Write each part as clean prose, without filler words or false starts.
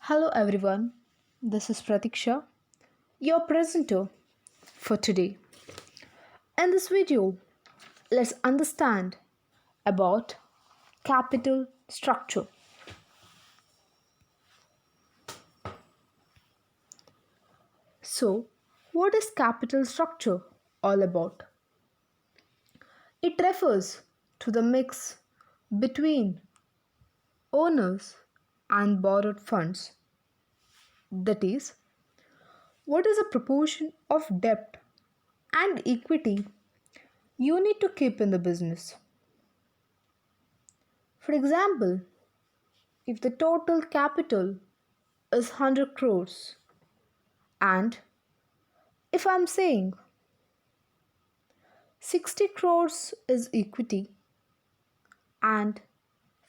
Hello everyone, this is Pratiksha, your presenter for today. In this video, let's understand about capital structure. So, what is capital structure all about? It refers to the mix between owners and borrowed funds. That is, what is the proportion of debt and equity you need to keep in the business? For example, if the total capital is 100 crores and if I'm saying 60 crores is equity and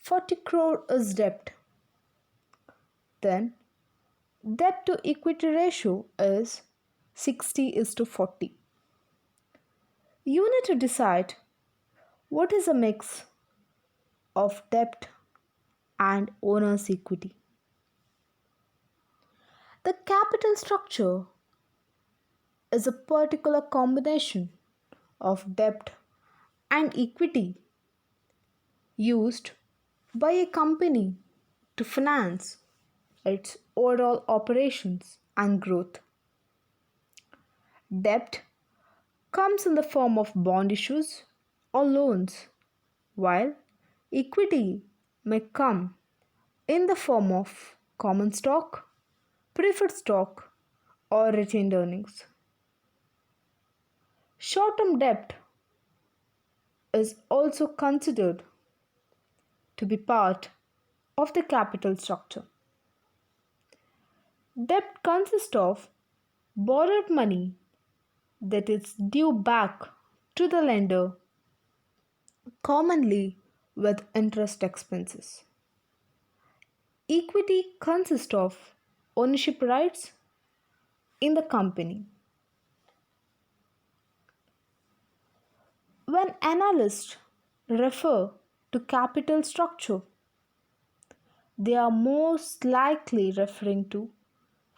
40 crore is debt, then debt to equity ratio is 60 is to 40. You need to decide what is a mix of debt and owner's equity. The capital structure is a particular combination of debt and equity used by a company to finance its overall operations and growth. Debt comes in the form of bond issues or loans, while equity may come in the form of common stock, preferred stock, or retained earnings. Short term debt is also considered to be part of the capital structure. Debt consists of borrowed money that is due back to the lender, commonly with interest expenses. Equity consists of ownership rights in the company. When analysts refer to capital structure, they are most likely referring to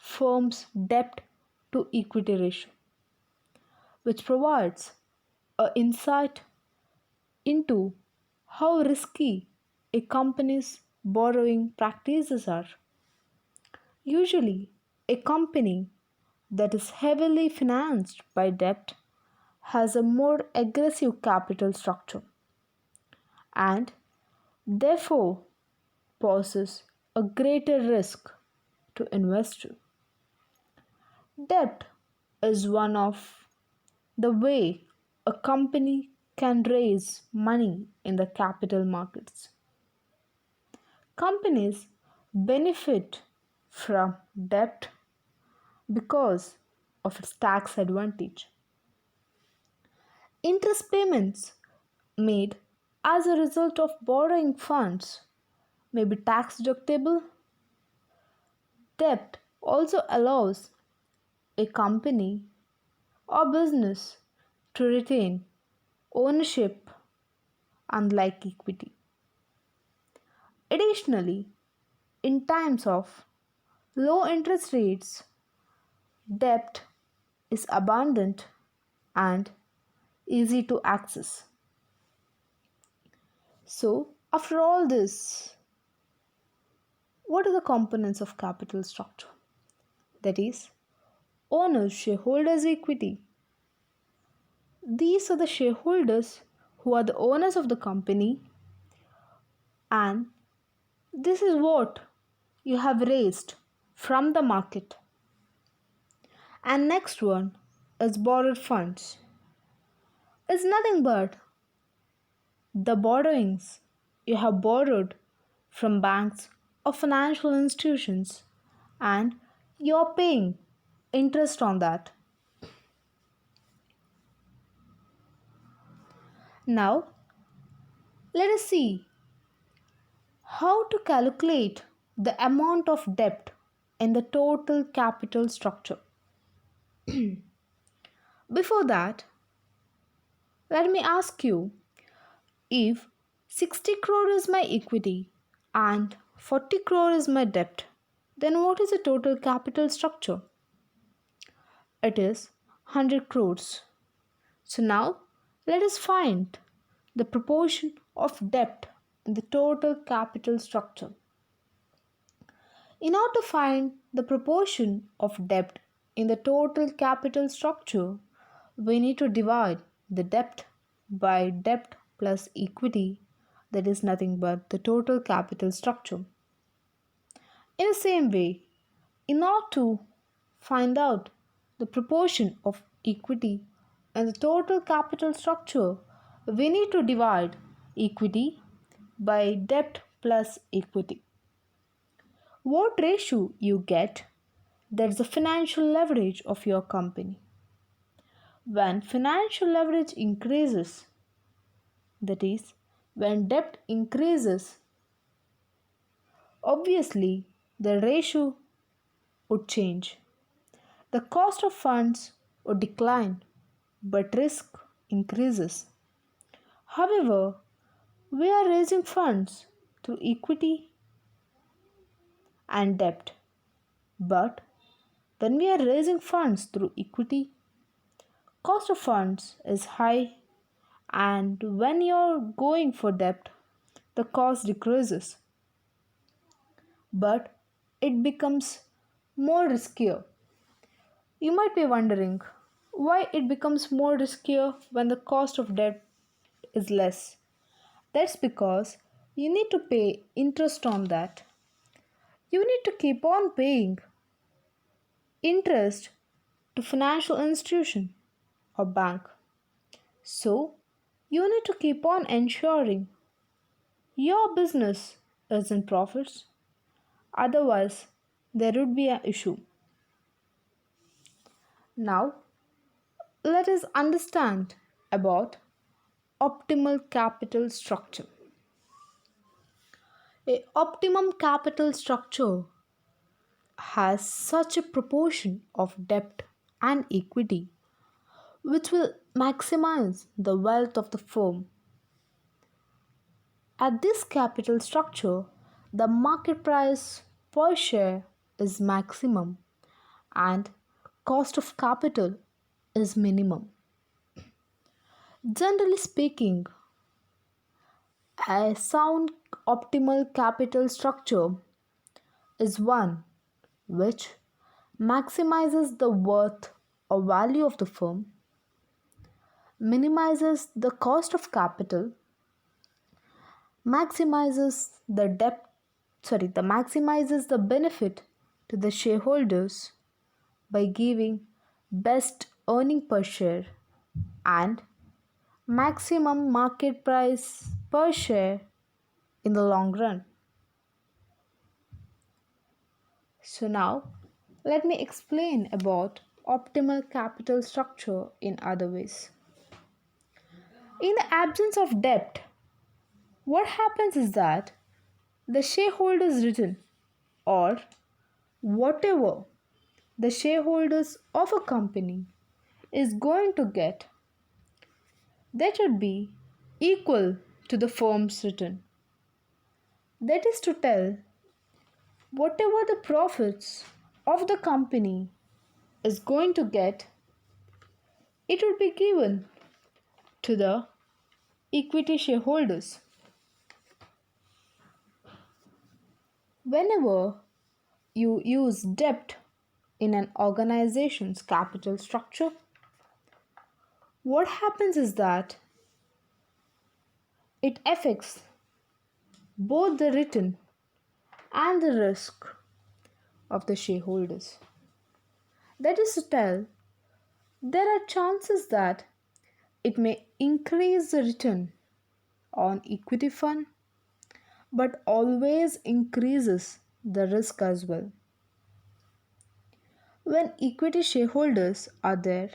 firm's debt to equity ratio, which provides a insight into how risky a company's borrowing practices are. Usually, a company that is heavily financed by debt has a more aggressive capital structure and therefore poses a greater risk to investors. Debt is one of the way a company can raise money in the capital markets. Companies benefit from debt because of its tax advantage. Interest payments made as a result of borrowing funds may be tax deductible. Debt also allows a company or business to retain ownership unlike equity. Additionally, in times of low interest rates, debt is abundant and easy to access. So, after all this, what are the components of capital structure? That is, owners, shareholders, equity. These are the shareholders who are the owners of the company, and this is what you have raised from the market. And next one is borrowed funds. It's nothing but the borrowings you have borrowed from banks or financial institutions and you're paying interest on that. Now, let us see how to calculate the amount of debt in the total capital structure. Before that, let me ask you, if 60 crore is my equity and 40 crore is my debt, Then what is the total capital structure? It is 100 crores. So now let us find the proportion of debt in the total capital structure. In order to find the proportion of debt in the total capital structure, we need to divide the debt by debt plus equity, that is nothing but the total capital structure. In the same way, in order to find out the proportion of equity and the total capital structure, we need to divide equity by debt plus equity. What ratio you get, that's the financial leverage of your company. When financial leverage increases, that is, when debt increases, obviously the ratio would change. The cost of funds would decline, but risk increases. However, we are raising funds through equity and debt. But when we are raising funds through equity, cost of funds is high, and when you're going for debt, the cost decreases, but it becomes more riskier. You might be wondering why it becomes more riskier when the cost of debt is less. That's because you need to pay interest on that. You need to keep on paying interest to financial institution or bank. So, you need to keep on ensuring your business is in profits. Otherwise, there would be an issue. Now, let us understand about optimal capital structure. A optimum capital structure has such a proportion of debt and equity which will maximize the wealth of the firm. At this capital structure, the market price per share is maximum and cost of capital is minimum. Generally speaking, a sound optimal capital structure is one which maximizes the worth or value of the firm, minimizes the cost of capital, maximizes the benefit to the shareholders by giving best earning per share and maximum market price per share in the long run. So now let me explain about optimal capital structure in other ways. In the absence of debt, what happens is that the shareholders return or whatever the shareholders of a company is going to get, that should be equal to the firm's return. That is to tell, whatever the profits of the company is going to get, it would be given to the equity shareholders. Whenever you use debt in an organization's capital structure, what happens is that it affects both the return and the risk of the shareholders. That is to tell, there are chances that it may increase the return on equity fund but always increases the risk as well. When equity shareholders are there,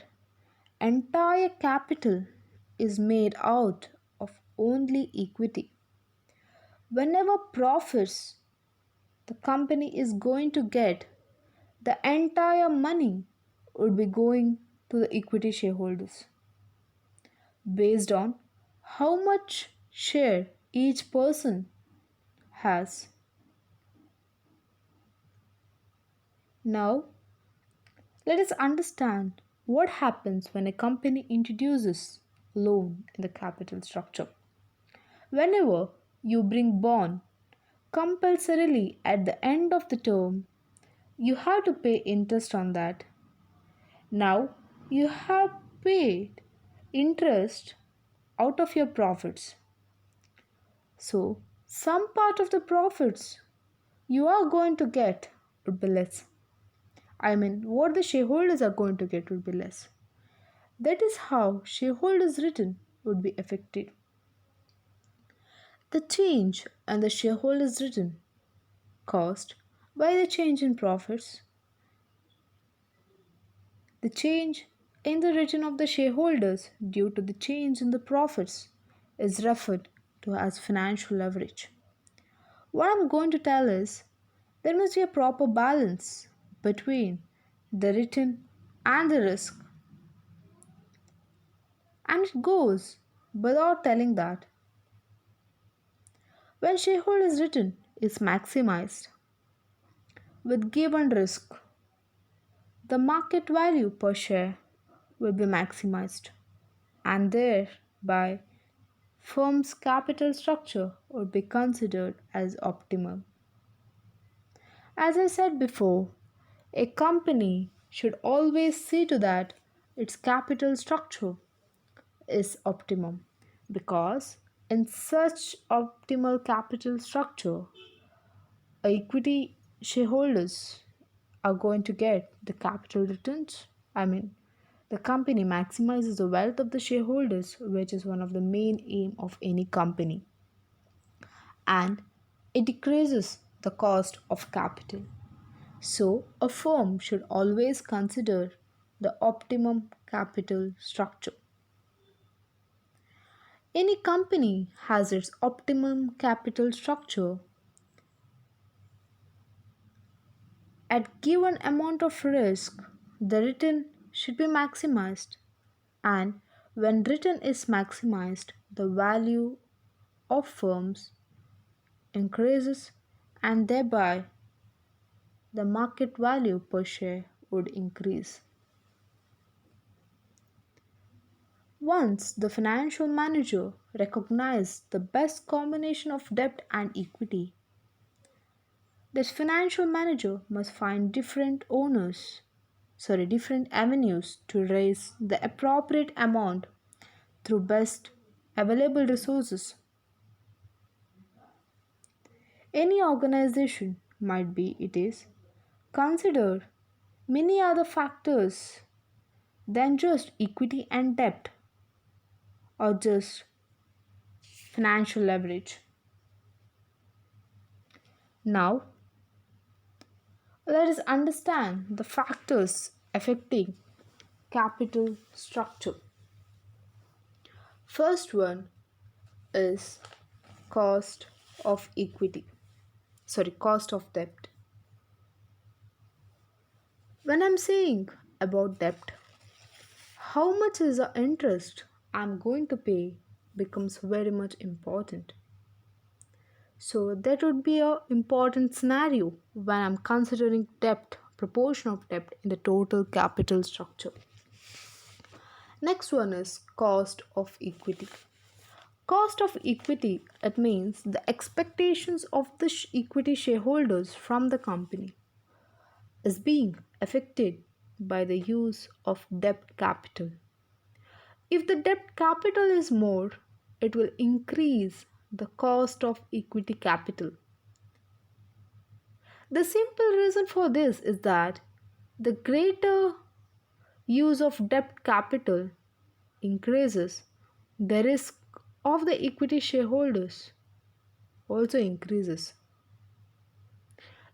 entire capital is made out of only equity. Whenever profits the company is going to get, the entire money would be going to the equity shareholders based on how much share each person has. Now, let us understand what happens when a company introduces loan in the capital structure. Whenever you bring bond compulsorily at the end of the term, you have to pay interest on that. Now you have paid interest out of your profits. So some part of the profits you are going to get would be less. I mean, what the shareholders are going to get would be less. That is how shareholders' return would be affected. The change and the shareholders' return caused by the change in profits, the change in the return of the shareholders due to the change in the profits is referred to as financial leverage. What I'm going to tell is there must be a proper balance between the return and the risk. And it goes without telling that when shareholders' return is maximized with given risk, the market value per share will be maximized and thereby firm's capital structure would be considered as optimal. As I said before, a company should always see to that its capital structure is optimum because in such optimal capital structure, equity shareholders are going to get the capital returns. I mean, the company maximizes the wealth of the shareholders, which is one of the main aim of any company, and it decreases the cost of capital. So, a firm should always consider the optimum capital structure. Any company has its optimum capital structure at given amount of risk. The return should be maximized, and when return is maximized, the value of firms increases and thereby the market value per share would increase. Once the financial manager recognized the best combination of debt and equity, this financial manager must find different avenues to raise the appropriate amount through best available resources. Any organization might be it is consider many other factors than just equity and debt or just financial leverage. Now, let us understand the factors affecting capital structure. First one is cost of cost of debt. When I'm saying about debt, how much is the interest I'm going to pay becomes very much important. So that would be a important scenario when I'm considering debt, proportion of debt in the total capital structure. Next one is cost of equity. Cost of equity, it means the expectations of the equity shareholders from the company is being affected by the use of debt capital. If the debt capital is more, it will increase the cost of equity capital. The simple reason for this is that the greater use of debt capital increases, the risk of the equity shareholders also increases.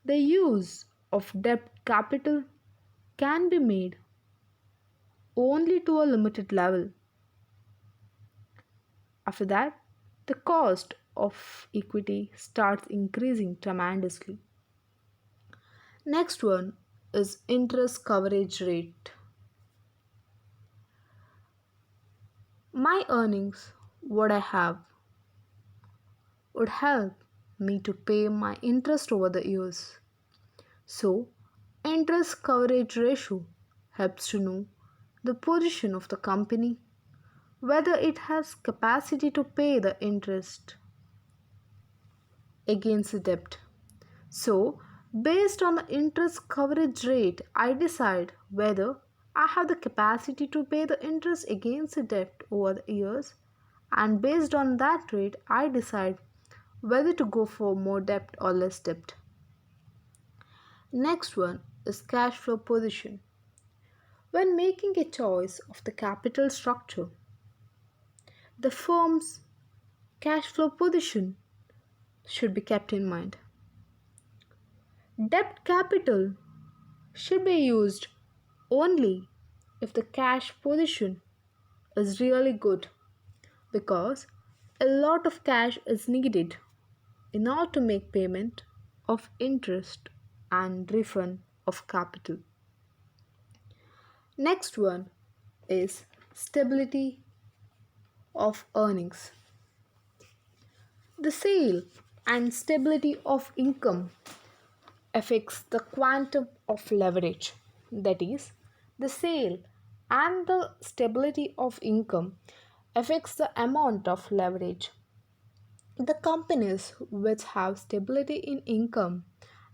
The use of debt capital can be made only to a limited level. After that, the cost of equity starts increasing tremendously. Next one is interest coverage rate. My earnings, what I have, would help me to pay my interest over the years. So, interest coverage ratio helps to know the position of the company, whether it has capacity to pay the interest against the debt. So, based on the interest coverage rate, I decide whether I have the capacity to pay the interest against the debt over the years, and based on that rate, I decide whether to go for more debt or less debt. Next one is cash flow position. When making a choice of the capital structure, the firm's cash flow position should be kept in mind. Debt capital should be used only if the cash position is really good, because a lot of cash is needed in order to make payment of interest and refund of capital. Next one is stability of earnings. The sale and stability of income affects the quantum of leverage. That is, the sale and the stability of income affects the amount of leverage. The companies which have stability in income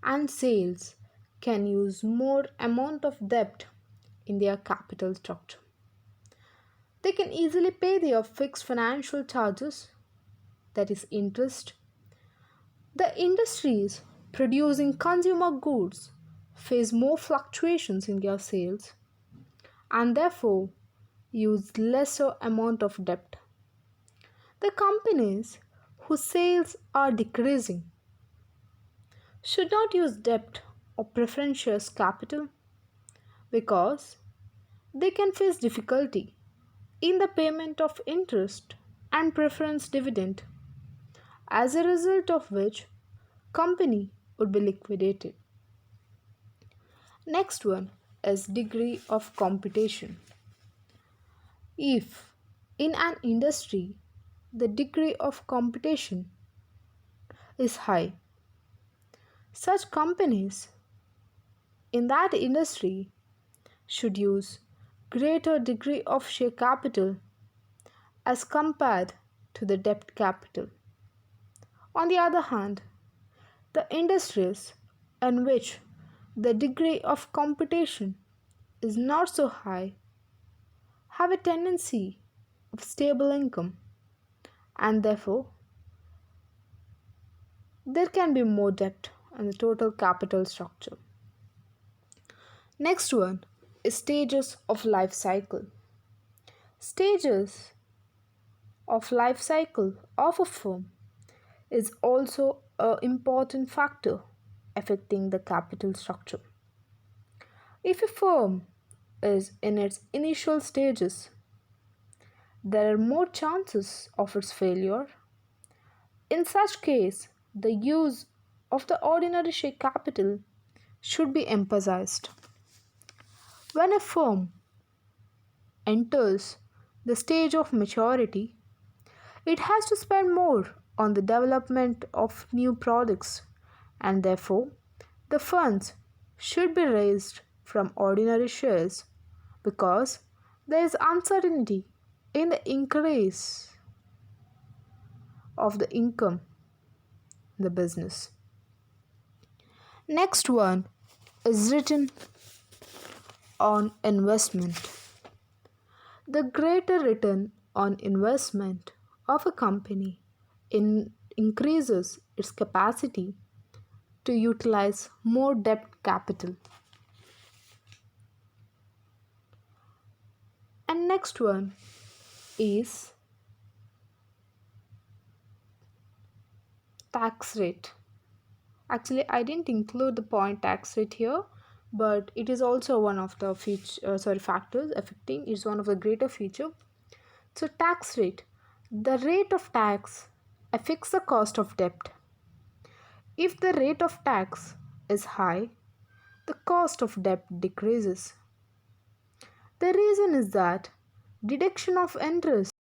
and sales can use more amount of debt in their capital structure. They can easily pay their fixed financial charges, that is interest. The industries producing consumer goods face more fluctuations in their sales and therefore use lesser amount of debt. The companies whose sales are decreasing should not use debt or preferential capital, because they can face difficulty in the payment of interest and preference dividend, as a result of which company would be liquidated. Next one is degree of competition. If in an industry the degree of competition is high, such companies in that industry should use greater degree of share capital as compared to the debt capital. On the other hand, the industries in which the degree of competition is not so high have a tendency of stable income, and therefore there can be more debt on the total capital structure. Next one is stages of life cycle. Stages of life cycle of a firm is also an important factor affecting the capital structure. If a firm is in its initial stages, there are more chances of its failure. In such case, the use of the ordinary share capital should be emphasized. When a firm enters the stage of maturity, it has to spend more on the development of new products, and therefore the funds should be raised from ordinary shares, because there is uncertainty in the increase of the income in the business. Next one is return on investment. The greater return on investment of a company increases its capacity to utilize more debt capital. And next one is tax rate. Actually, I didn't include the point tax rate here, but it is also one of the factors affecting. It's one of the greater feature. So tax rate, the rate of tax affects the cost of debt. If the rate of tax is high, the cost of debt decreases. The reason is that deduction of interest